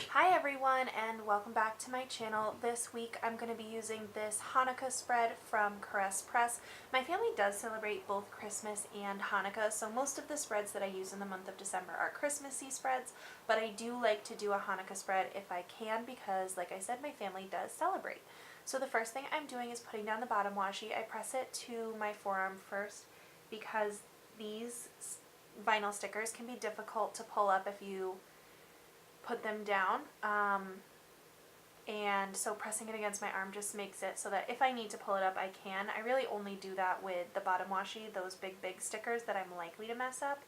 Hi everyone and welcome back to my channel. This week I'm going to be using this Hanukkah spread from Caress Press. My family does celebrate both Christmas and Hanukkah, so most of the spreads that I use in the month of December are Christmassy spreads, but I do like to do a Hanukkah spread if I can because, like I said, my family does celebrate. So the first thing I'm doing is putting down the bottom washi. I press it to my forearm first because these vinyl stickers can be difficult to pull up if you put them down, and so pressing it against my arm just makes it so that if I need to pull it up I can. I really only do that with the bottom washi, those big stickers that I'm likely to mess up.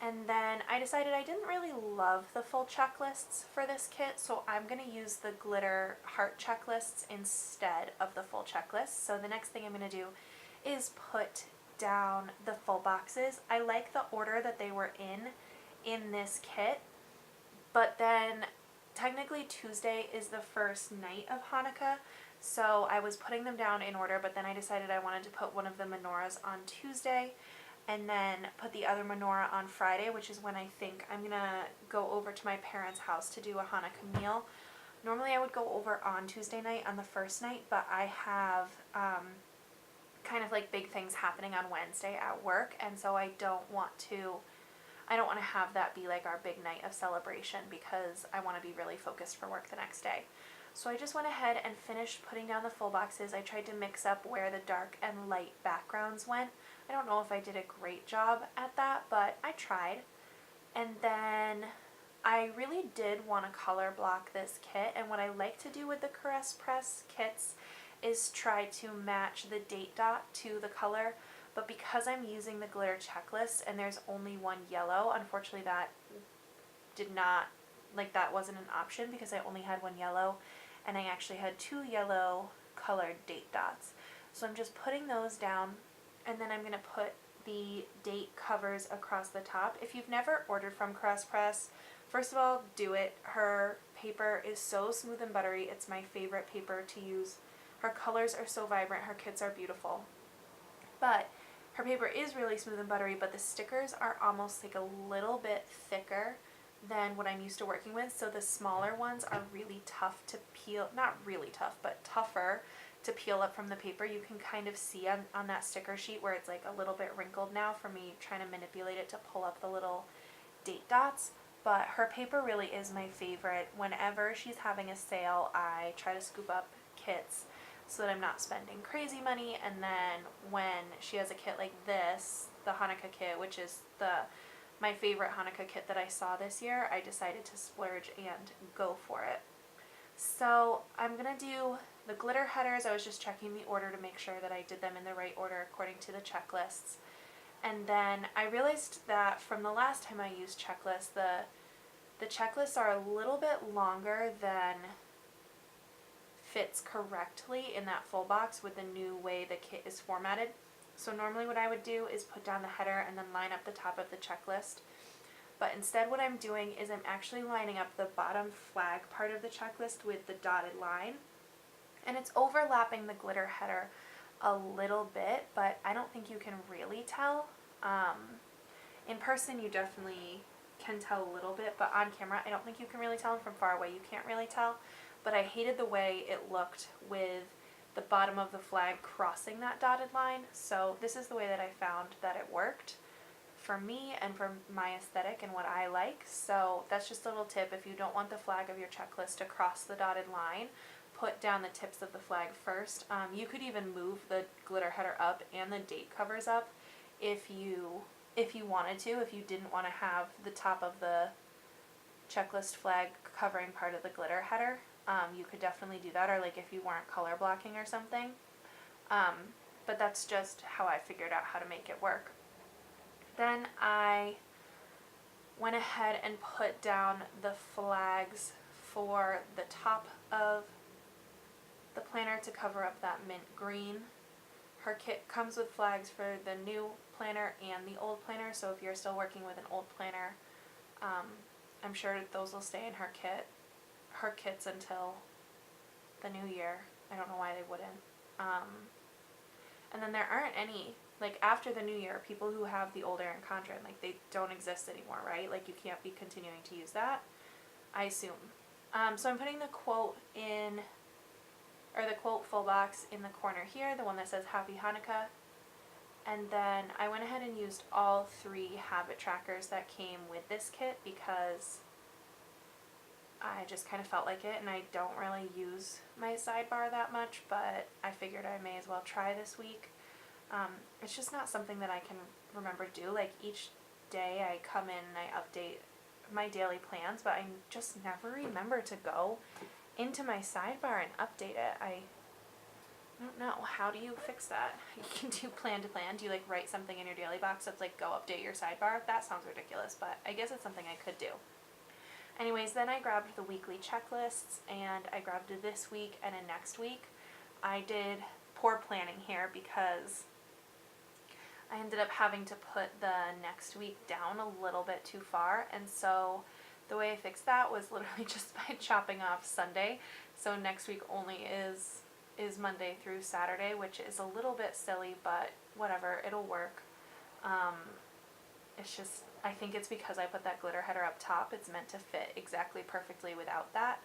And then I decided I didn't really love the full checklists for this kit, so I'm going to use the glitter heart checklists instead of the full checklist. So the next thing I'm going to do is put down the full boxes. I like the order that they were in this kit. But then technically Tuesday is the first night of Hanukkah, so I was putting them down in order, but then I decided I wanted to put one of the menorahs on Tuesday and then put the other menorah on Friday, which is when I think I'm going to go over to my parents' house to do a Hanukkah meal. Normally I would go over on Tuesday night on the first night, but I have kind of like big things happening on Wednesday at work, and so I don't want to have that be like our big night of celebration because I want to be really focused for work the next day. So I just went ahead and finished putting down the full boxes. I tried to mix up where the dark and light backgrounds went. I don't know if I did a great job at that, but I tried. And then I really did want to color block this kit, and what I like to do with the Caress Press kits is try to match the date dot to the color. But because I'm using the glitter checklist and there's only one yellow, unfortunately that wasn't an option because I only had one yellow and I actually had two yellow colored date dots. So I'm just putting those down, and then I'm going to put the date covers across the top. If you've never ordered from Caress Press, first of all, do it. Her paper is so smooth and buttery. It's my favorite paper to use. Her colors are so vibrant. Her kits are beautiful. But her paper is really smooth and buttery, but the stickers are almost like a little bit thicker than what I'm used to working with. So the smaller ones are really tough to peel, not really tough, but tougher to peel up from the paper. You can kind of see on that sticker sheet where it's like a little bit wrinkled now from me trying to manipulate it to pull up the little date dots. But her paper really is my favorite. Whenever she's having a sale, I try to scoop up kits so that I'm not spending crazy money. And then when she has a kit like this, the Hanukkah kit, which is my favorite Hanukkah kit that I saw this year, I decided to splurge and go for it. So I'm going to do the glitter headers. I was just checking the order to make sure that I did them in the right order according to the checklists. And then I realized that from the last time I used checklists, the checklists are a little bit longer than fits correctly in that full box with the new way the kit is formatted. So normally what I would do is put down the header and then line up the top of the checklist. But instead what I'm doing is I'm actually lining up the bottom flag part of the checklist with the dotted line. And it's overlapping the glitter header a little bit, but I don't think you can really tell. In person you definitely can tell a little bit, but on camera I don't think you can really tell, and from far away you can't really tell. But I hated the way it looked with the bottom of the flag crossing that dotted line, so this is the way that I found that it worked for me and for my aesthetic and what I like. So that's just a little tip. If you don't want the flag of your checklist to cross the dotted line, put down the tips of the flag first. You could even move the glitter header up and the date covers up if you wanted to, if you didn't want to have the top of the checklist flag covering part of the glitter header. You could definitely do that, or like if you weren't color blocking or something. But that's just how I figured out how to make it work. Then I went ahead and put down the flags for the top of the planner to cover up that mint green. Her kit comes with flags for the new planner and the old planner, so if you're still working with an old planner, I'm sure those will stay in her kits until the new year. I don't know why they wouldn't. And then there aren't any, like after the new year, people who have the old Erin Condren, like they don't exist anymore, right? Like you can't be continuing to use that, I assume. So I'm putting the quote in, or the quote full box in the corner here, the one that says Happy Hanukkah. And then I went ahead and used all 3 habit trackers that came with this kit because I just kind of felt like it, and I don't really use my sidebar that much, but I figured I may as well try this week. It's just not something that I can remember to do. Like, each day I come in and I update my daily plans, but I just never remember to go into my sidebar and update it. I don't know. How do you fix that? You can do plan to plan. Do you, like, write something in your daily box that's like, go update your sidebar? That sounds ridiculous, but I guess it's something I could do. Anyways, then I grabbed the weekly checklists, and I grabbed this week and a next week. I did poor planning here because I ended up having to put the next week down a little bit too far, and so the way I fixed that was literally just by chopping off Sunday. So next week only is Monday through Saturday, which is a little bit silly, but whatever, it'll work. It's just, I think it's because I put that glitter header up top. It's meant to fit exactly perfectly without that.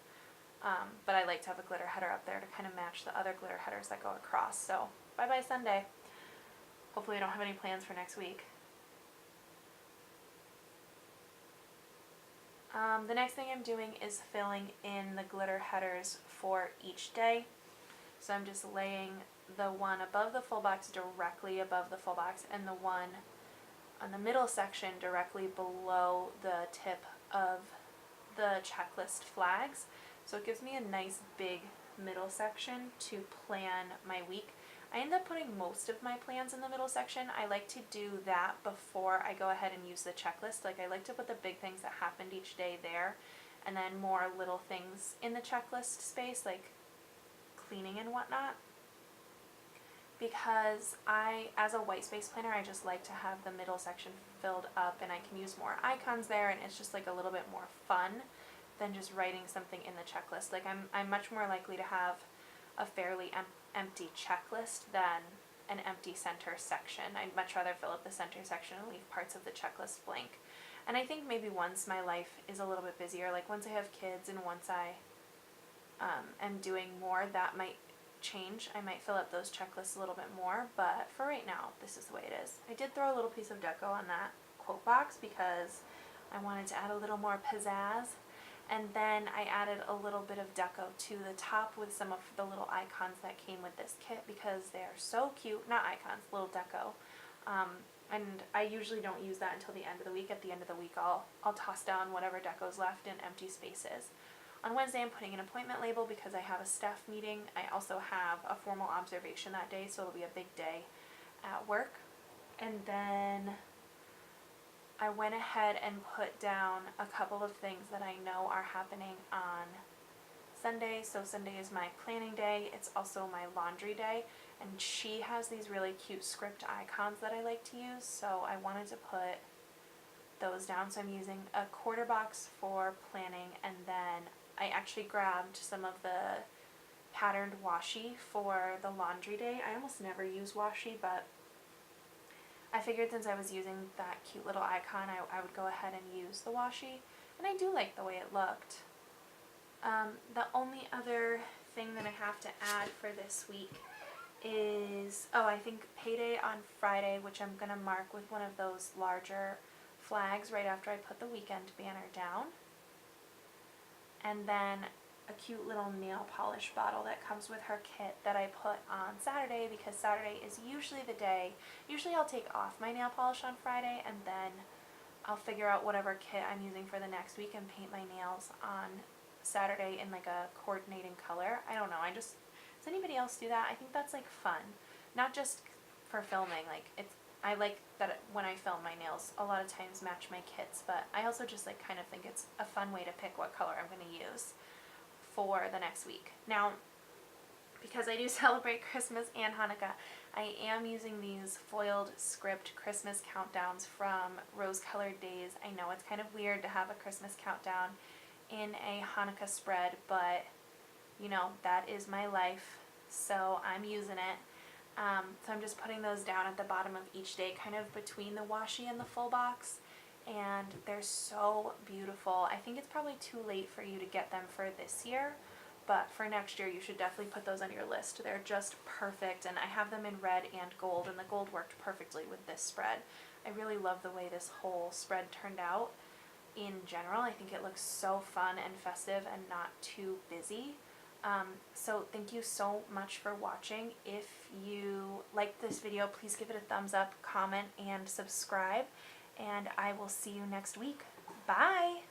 But I like to have a glitter header up there to kind of match the other glitter headers that go across. So bye-bye Sunday. Hopefully I don't have any plans for next week. The next thing I'm doing is filling in the glitter headers for each day. So I'm just laying the one above the full box directly above the full box, and the one on the middle section directly below the tip of the checklist flags. So it gives me a nice big middle section to plan my week. I end up putting most of my plans in the middle section. I like to do that before I go ahead and use the checklist. Like, I like to put the big things that happened each day there, and then more little things in the checklist space, like cleaning and whatnot. Because as a white space planner, I just like to have the middle section filled up, and I can use more icons there, and it's just like a little bit more fun than just writing something in the checklist. Like, I'm much more likely to have a fairly empty checklist than an empty center section. I'd much rather fill up the center section and leave parts of the checklist blank. And I think maybe once my life is a little bit busier, like once I have kids and once I am doing more, that might change. I might fill up those checklists a little bit more, but for right now, this is the way it is. I did throw a little piece of deco on that quote box because I wanted to add a little more pizzazz. And then I added a little bit of deco to the top with some of the little icons that came with this kit because they're so cute. Not icons, little deco. And I usually don't use that until the end of the week. At the end of the week, I'll toss down whatever deco's left in empty spaces. On Wednesday, I'm putting an appointment label because I have a staff meeting. I also have a formal observation that day, so it'll be a big day at work. And then I went ahead and put down a couple of things that I know are happening on Sunday. So Sunday is my planning day. It's also my laundry day. And she has these really cute script icons that I like to use. So I wanted to put those down. So I'm using a quarter box for planning, and then I actually grabbed some of the patterned washi for the laundry day. I almost never use washi, but I figured since I was using that cute little icon, I would go ahead and use the washi, and I do like the way it looked. The only other thing that I have to add for this week is, I think payday on Friday, which I'm going to mark with one of those larger flags right after I put the weekend banner down. And then a cute little nail polish bottle that comes with her kit that I put on Saturday because Saturday is usually the day. Usually I'll take off my nail polish on Friday, and then I'll figure out whatever kit I'm using for the next week and paint my nails on Saturday in like a coordinating color. I don't know. Does anybody else do that? I think that's like fun. Not just for filming. Like, I like that when I film, my nails a lot of times match my kits, but I also just like kind of think it's a fun way to pick what color I'm going to use for the next week. Now, because I do celebrate Christmas and Hanukkah, I am using these foiled script Christmas countdowns from Rose Colored Days. I know it's kind of weird to have a Christmas countdown in a Hanukkah spread, but you know, that is my life, so I'm using it. So I'm just putting those down at the bottom of each day, kind of between the washi and the full box, and they're so beautiful. I think it's probably too late for you to get them for this year, but for next year you should definitely put those on your list. They're just perfect, and I have them in red and gold, and the gold worked perfectly with this spread. I really love the way this whole spread turned out in general. I think it looks so fun and festive and not too busy. So thank you so much for watching. If you liked this video, please give it a thumbs up, comment, and subscribe, and I will see you next week. Bye!